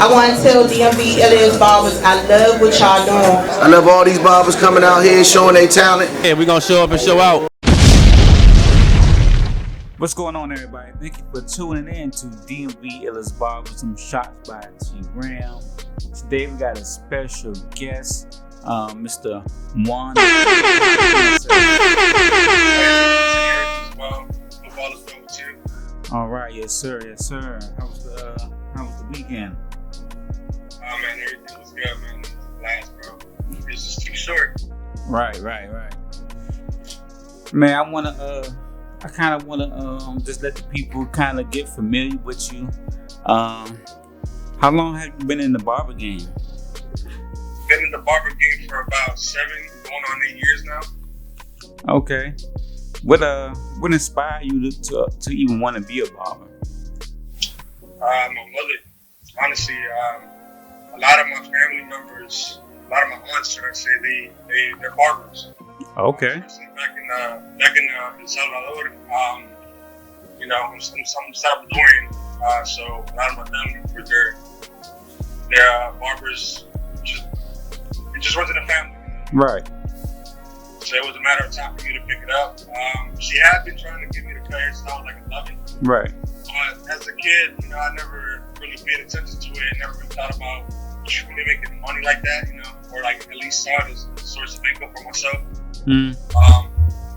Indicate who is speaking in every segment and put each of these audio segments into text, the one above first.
Speaker 1: I want to tell DMV'S barbers I love what y'all doing.
Speaker 2: I love all these barbers coming out here showing their talent.
Speaker 3: Yeah, we're gonna show up and show out. What's going on, everybody? Thank you for tuning in to DMV'S Barbers, some shots by T. Graham. Today we got a special guest, Mr. Juan. All right, yes sir, yes sir. How was the weekend?
Speaker 4: Man, everything was good, man. Last, bro. It's just too short.
Speaker 3: Right. Man, I kind of wanna just let the people kind of get familiar with you. How long have you been in the barber game?
Speaker 4: Been in the barber game for about 7, going on 8 years now.
Speaker 3: Okay. What inspired you to even want to be a barber?
Speaker 4: My mother, honestly, a lot of my family members, a lot of my aunts, should I say, they're barbers.
Speaker 3: Okay.
Speaker 4: Back in El Salvador, I'm Salvadorian, so a lot of my family members, they're barbers. It just runs in the family.
Speaker 3: Right.
Speaker 4: So it was a matter of time for me to pick it up. She had been trying to get me to cut hairstyle like a loving.
Speaker 3: Right.
Speaker 4: But as a kid, I never really paid attention to it. Never really thought about truly making money like that, or like at least saw it as a source of income for myself.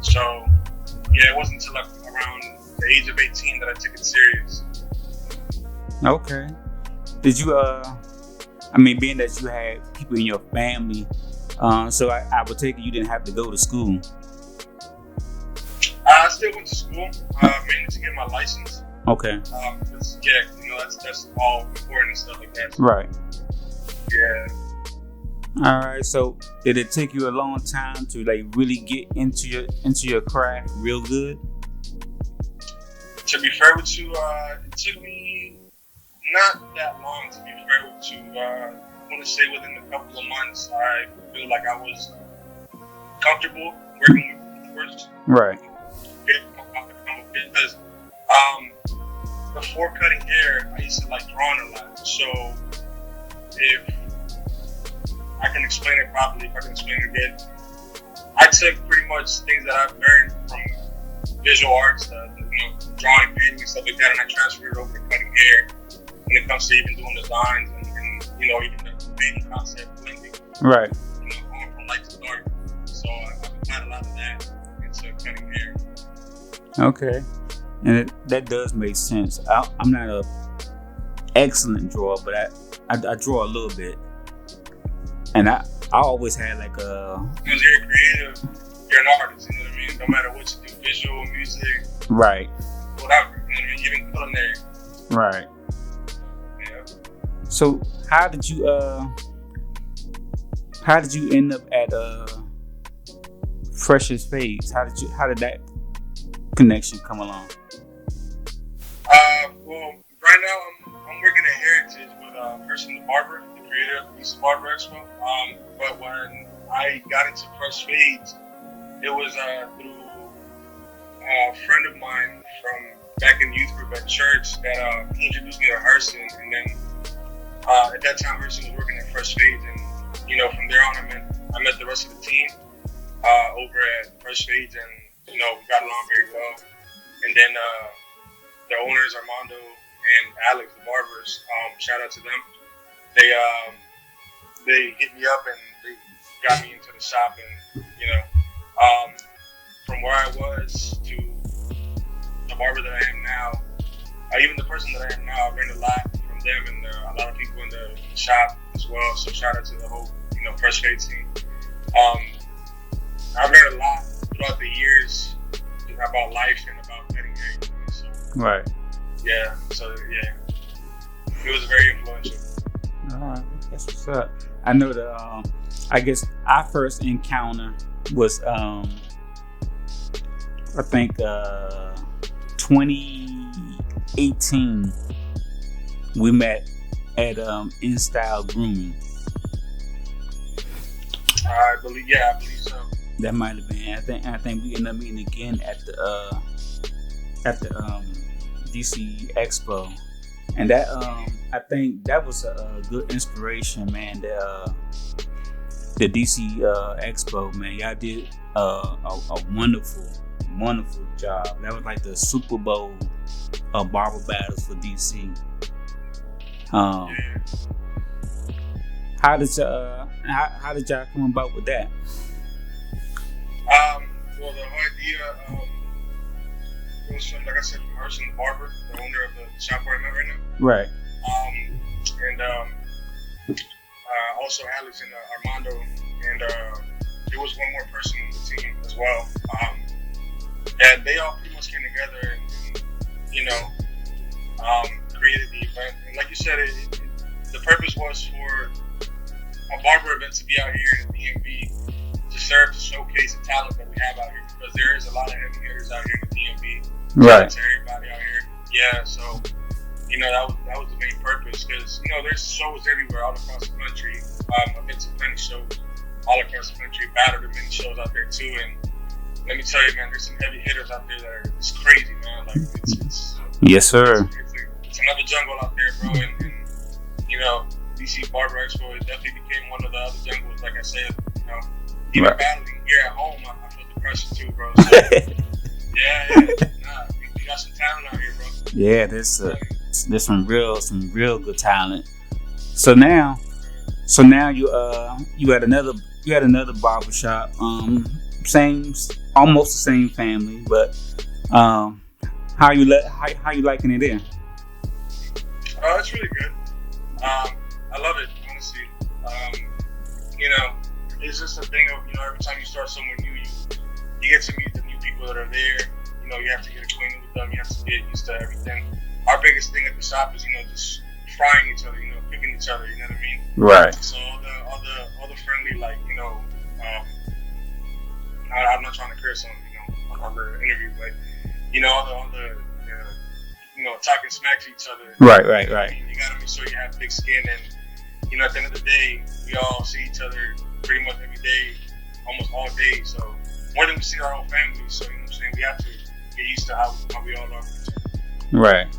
Speaker 4: So yeah, it wasn't until like around the age of 18 that I took it serious.
Speaker 3: Okay. Did you being that you had people in your family, so I would take it you didn't have to go to school?
Speaker 4: I still went to school, mainly to get my license.
Speaker 3: Okay.
Speaker 4: That's all important and stuff like that.
Speaker 3: Right.
Speaker 4: Yeah.
Speaker 3: All right. So did it take you a long time to like really get into your craft real good?
Speaker 4: To be fair with you, it took me not that long. To be fair with you, I want to say within a couple of months, I feel like I was comfortable working with the first.
Speaker 3: Right.
Speaker 4: Because before cutting hair, I used to like drawing a lot. So if I can explain it properly, if I can explain it again, I took pretty much things that I've learned from visual arts, drawing, painting, and stuff like that, and I transferred it over to cutting hair when it comes to even doing designs and even the painting concept, blending.
Speaker 3: Right.
Speaker 4: Going from light to dark. So I've applied a lot of that into cutting hair.
Speaker 3: Okay. And that does make sense. I'm not a excellent drawer, but I draw a little bit. And I always had like a...
Speaker 4: Because you're creative, you're an artist, you know what I mean? No matter what you do, visual, music,
Speaker 3: right,
Speaker 4: whatever, you know what I mean? Even culinary.
Speaker 3: Right.
Speaker 4: Yeah.
Speaker 3: So how did you end up at Freshest Fades? How did that connection come along?
Speaker 4: Well, right now I'm working at Heritage with Person the Barber, the creator of the FREESTYLE Barber Expo. But when I got into Fresh Fades, it was through a friend of mine from back in youth group at church that he introduced me to Herson, and then at that time Herson was working at Fresh Fades, and from there on I met the rest of the team over at Fresh Fades, and we got along very well. And then the owners, Armando and Alex, the barbers, shout out to them. They hit me up and they got me into the shop, and from where I was to the barber that I am now, even the person that I am now, I've learned a lot from them and a lot of people in the shop as well. So shout out to the whole Fresh Fades team. I've learned a lot throughout the years about life and about cutting hair. So,
Speaker 3: right.
Speaker 4: Yeah. So yeah, it was very influential.
Speaker 3: All right, that's what's up. I know that. I guess our first encounter was I think 2018. We met at InStyle Grooming.
Speaker 4: I believe so.
Speaker 3: That might have been. I think we ended up meeting again at the DC Expo. And that I think that was a good inspiration, man. The DC Expo, man, y'all did a wonderful job. That was like the Super Bowl of barber battles for DC. How did y'all come about with that?
Speaker 4: Well, the whole idea it was from, like I said, from Harrison the barber, the owner of the shop where I'm at right now.
Speaker 3: Right.
Speaker 4: And also Alex and Armando, and there was one more person in the team as well. And they all pretty much came together and created the event. And like you said, the purpose was for a barber event to be out here in the DMV to serve to showcase the talent that we have out here, because there is a lot of heavy hitters out here in the DMV.
Speaker 3: Right.
Speaker 4: To everybody out here. Yeah, so that was the main purpose, because there's shows everywhere all across the country. I've been to plenty shows all across the country, battled at many shows out there too, and let me tell you, man, there's some heavy hitters out there that are it's crazy, man. Like it's
Speaker 3: yes, sir.
Speaker 4: It's another jungle out there, bro, and DC Barber Expo, it definitely became one of the other jungles. Like I said, even
Speaker 3: right.
Speaker 4: Battling here at home, I feel the pressure too, bro. So, yeah, we got some talent out here, bro.
Speaker 3: Yeah, there's some real good talent. So now you had another barbershop, almost the same family, but how you liking it there?
Speaker 4: It's really good. I love it, honestly. It's just a thing of every time you start somewhere new, you get to meet the new people that are there. You have to get acquainted with them. You have to get used to everything. Our biggest thing at the shop is just frying each other, cooking each other. You know what I mean?
Speaker 3: Right.
Speaker 4: So all the friendly, like I'm not trying to curse on the interview, but all the talking smack to each other.
Speaker 3: Right.
Speaker 4: You gotta make sure you have thick skin, and at the end of the day, we all see each other pretty much every day, almost all day. So more than we see our own family. So what I'm saying, we have to get used to how we all are with each other.
Speaker 3: Right.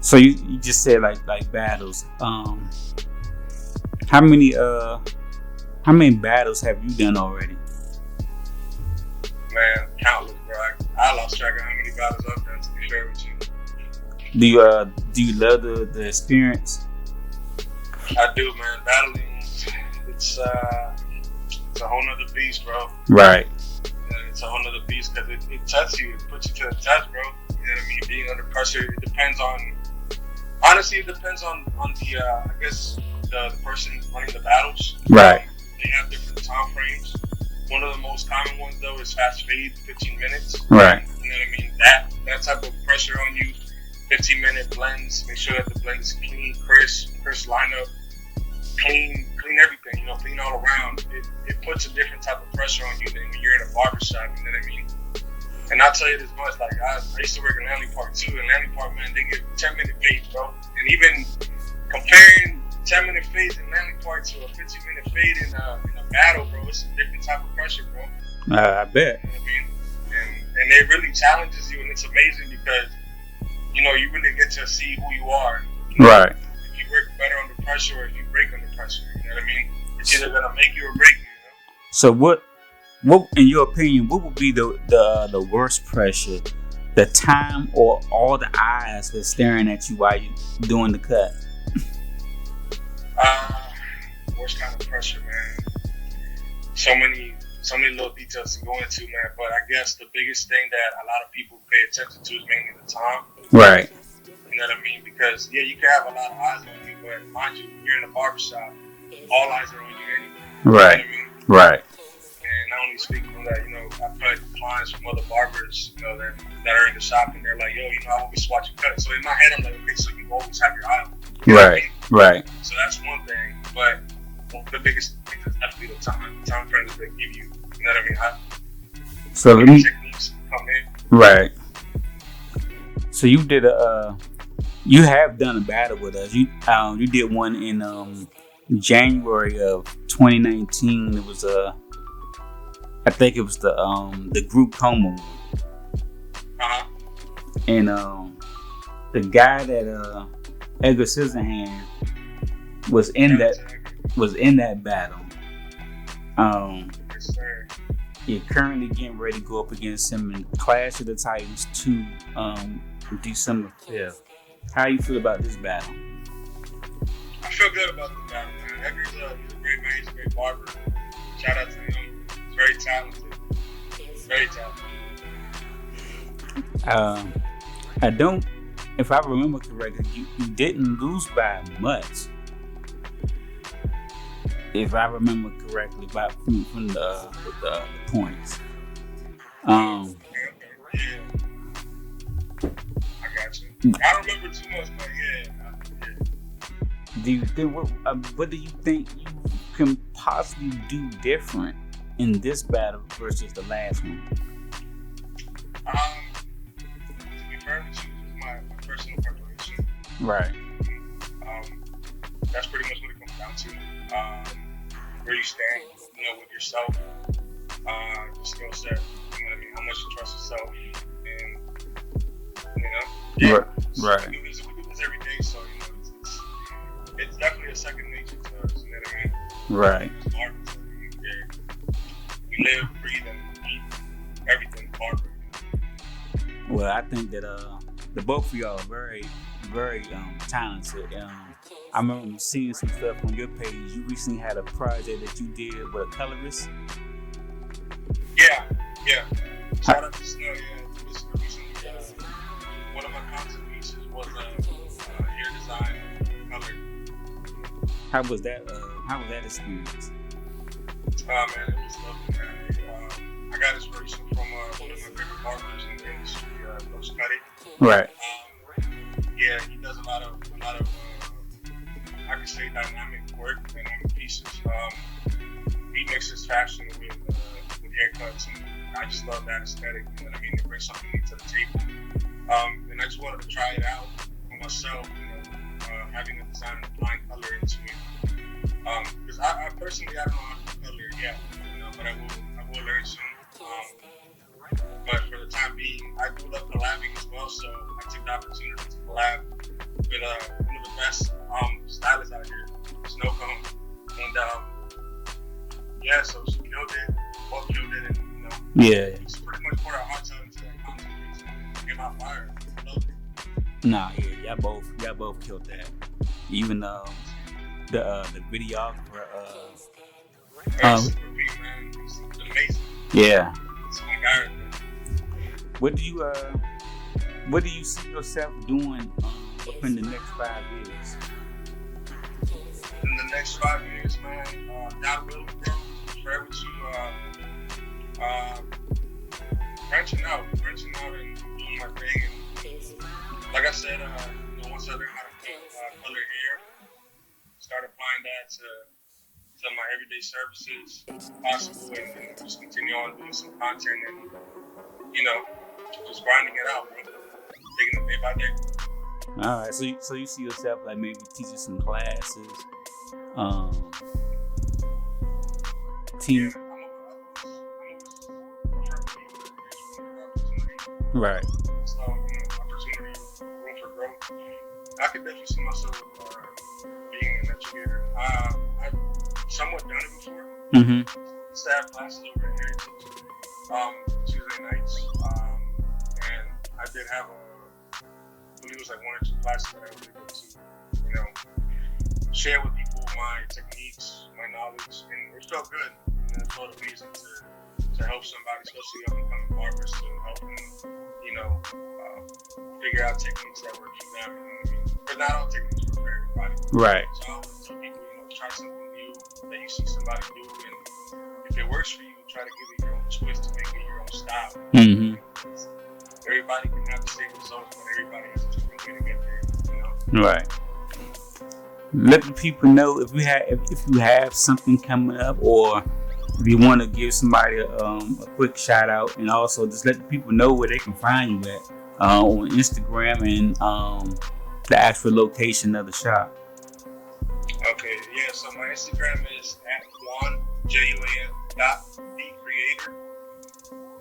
Speaker 3: So you just said like battles. How many battles have you done already?
Speaker 4: Man, countless, bro. I lost track of how many battles I've done, to be fair with you.
Speaker 3: Do you love the experience?
Speaker 4: I do, man. Battling, it's a whole nother beast, bro.
Speaker 3: Right.
Speaker 4: It's a whole nother beast, because it tests you. It puts you to the test, bro. You know what I mean? Being under pressure, it depends on the I guess the person running the battles.
Speaker 3: Right.
Speaker 4: They have different time frames. One of the most common ones, though, is fast fade, 15 minutes.
Speaker 3: Right.
Speaker 4: You know what I mean? That type of pressure on you, 15-minute blends. Make sure that the blend is clean, crisp lineup, clean everything. Clean all around. It puts a different type of pressure on you than when you're in a barbershop. You know what I mean? And I'll tell you this much, like I used to work in Lanley Park too. In Lanley Park, man, they give 10-minute fades, bro. And even comparing 10-minute fades in Lanley Park to a 15-minute fade in a battle, bro, it's a different type of pressure, bro.
Speaker 3: I bet.
Speaker 4: You know what I mean? And it really challenges you, and it's amazing because you really get to see who you are.
Speaker 3: Right.
Speaker 4: If you work better under pressure, or if you break under pressure, you know what I mean? It's either gonna make you or break you.
Speaker 3: So what, in your opinion, what would be the worst pressure? The time or all the eyes that's staring at you while you're doing the cut?
Speaker 4: Worst kind of pressure, man. So many little details to go into, man. But I guess the biggest thing that a lot of people pay attention to is mainly the time.
Speaker 3: Right.
Speaker 4: You know what I mean? Because you can have a lot of eyes on you, but mind you, when you're in a barbershop, all eyes are on you anyway.
Speaker 3: Right.
Speaker 4: You know what I mean?
Speaker 3: Right.
Speaker 4: And I only speak from that, I've had clients from other barbers, that are in the shop, and they're like, yo, I always watch you cut. So in my head, I'm like, okay, so you always have your eye on. You know what I mean?
Speaker 3: Right.
Speaker 4: So that's one thing, but the biggest thing is definitely the time frames they give you. You know what I mean?
Speaker 3: So let me.
Speaker 4: Techniques come in.
Speaker 3: Right. So you did you have done a battle with us. You did one in January of 2019. It was I think it was the group Como. And the guy that Edgar Scissorhands was in that battle.
Speaker 4: Yes, sir.
Speaker 3: You're currently getting ready to go up against him in Clash of the Titans 2, December 5th. How you feel about this battle?
Speaker 4: I feel good about the battle, man. Edgar's he's a great man. He's a great barber. Shout out to him. He's very talented. Very talented.
Speaker 3: I don't, if I remember correctly, you didn't lose by much. If I remember correctly, from the points.
Speaker 4: Yeah. I got you. I don't remember too much, but yeah.
Speaker 3: Do you think what do you think you can possibly do different in this battle versus the last one?
Speaker 4: To be fair with you, this is my personal preparation.
Speaker 3: Right.
Speaker 4: That's pretty much what it comes down to. Where you stand, with yourself, your skill set. You know what I mean? How much you trust yourself, and
Speaker 3: Right.
Speaker 4: We do this every day, so it's definitely a second nature to us. You know what I mean?
Speaker 3: Right.
Speaker 4: We live, breathe, and eat everything barber.
Speaker 3: Well, I think that the both of y'all are very, very talented. I remember seeing some stuff on your page. You recently had a project that you did with a colorist.
Speaker 4: Yeah. Shout out to Snow. Yeah, this recently one of my content pieces was hair design color.
Speaker 3: How was that experience?
Speaker 4: Man, it was lovely, man. I got inspiration from one of my favorite barbers in the industry, Coach Cuddy.
Speaker 3: Right.
Speaker 4: Yeah, he does a lot of I could say dynamic work, dynamic pieces. He mixes fashion with haircuts, and I just love that aesthetic. You know what I mean? It brings something to the table. And I just wanted to try it out for myself. Having a design and applying color into it. Because I personally I don't know how to do color yet, but I will learn soon. But for the time being, I do love collabing as well, so I took the opportunity to collab with one of the best stylists out here, Snow Cone. And so she killed it, both killed it, and it's pretty much poured our hearts out into that content piece and came out fire. I loved it.
Speaker 3: Nah, yeah, y'all both killed that. Even the videographer.
Speaker 4: Super beat, man. He's amazing.
Speaker 3: Yeah.
Speaker 4: It's my guy.
Speaker 3: What do you see yourself doing within the next 5 years?
Speaker 4: In the next 5 years, man, God willing, bro, forever to branching out and doing my thing. And like I said, once I learn how to color hair, start applying that to my everyday services, if possible, and just continue on doing some content and just grinding it out, bro. Taking it day by day.
Speaker 3: All right, so you see yourself like maybe teaching some classes, team. Right.
Speaker 4: So, opportunity, room for growth. I could definitely see myself being an educator. I've somewhat done it before.
Speaker 3: Mm-hmm.
Speaker 4: Used to have classes over at Heritage Tuesday nights, and I did have I believe it was like 1 or 2 classes that I was able to, share with people my techniques, my knowledge, and it felt good. It felt amazing to help somebody, especially up and coming barbers, to help them, figure out techniques that work for them. You know what I mean? But not all techniques work for everybody.
Speaker 3: Right.
Speaker 4: So I always tell people, try something new that you see somebody do, and if it works for you, try to give it your own twist to make it your own style.
Speaker 3: Mm-hmm.
Speaker 4: Everybody can have the same results, but everybody has a different way to get there.
Speaker 3: Right. Let the people know if you have something coming up, or if you want to give somebody a quick shout out, and also just let the people know where they can find you at on Instagram and the actual location of the shop.
Speaker 4: Okay, yeah. So my Instagram is @Juan, JUAN, The Creator,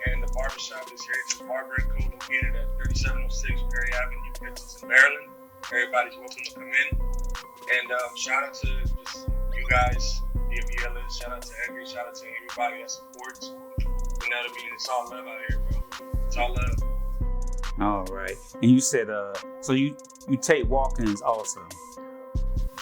Speaker 4: and the the barbershop is Heritage Barber & Co. located at 3706 Perry Avenue, Kensinton, Maryland. Everybody's welcome to come in. And shout out to just you guys, DMV'S. Shout out to Edgar. Shout out to everybody that supports. You know what I mean? It's all love out here, bro. It's all love.
Speaker 3: All right. And you said, so you take walk-ins also?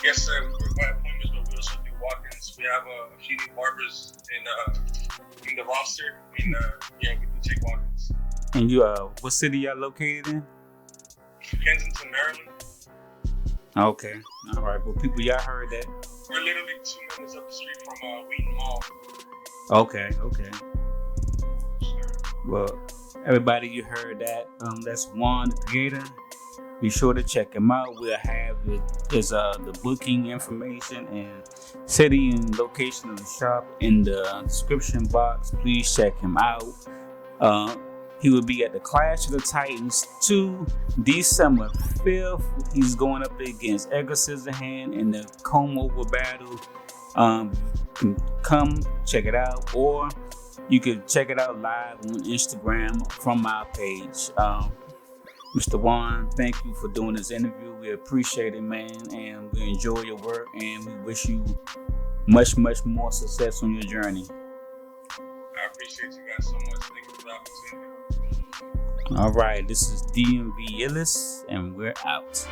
Speaker 4: Yes, sir. We work by appointments, but we also do walk-ins. We have a few new barbers in the roster, and yeah, we do take walk-ins.
Speaker 3: And you, what city y'all located in?
Speaker 4: Kensinton, Maryland.
Speaker 3: Okay. All right. Well, people, y'all heard that.
Speaker 4: We're literally 2 minutes up the street from Wheaton Mall.
Speaker 3: Okay.
Speaker 4: Sure.
Speaker 3: Well, everybody, you heard that. That's Juan The Creator. Be sure to check him out. We'll have the booking information and city and location of the shop in the description box. Please check him out. He will be at the Clash of the Titans 2, December 5th. He's going up against Edgar Scissorhand in the comb-over battle. Come check it out, or you can check it out live on Instagram from our page. Mr. Juan, thank you for doing this interview. We appreciate it, man, and we enjoy your work, and we wish you much, much more success on your journey.
Speaker 4: I appreciate you guys so much. Thank you for the opportunity.
Speaker 3: All right, this is DMV'S, and we're out.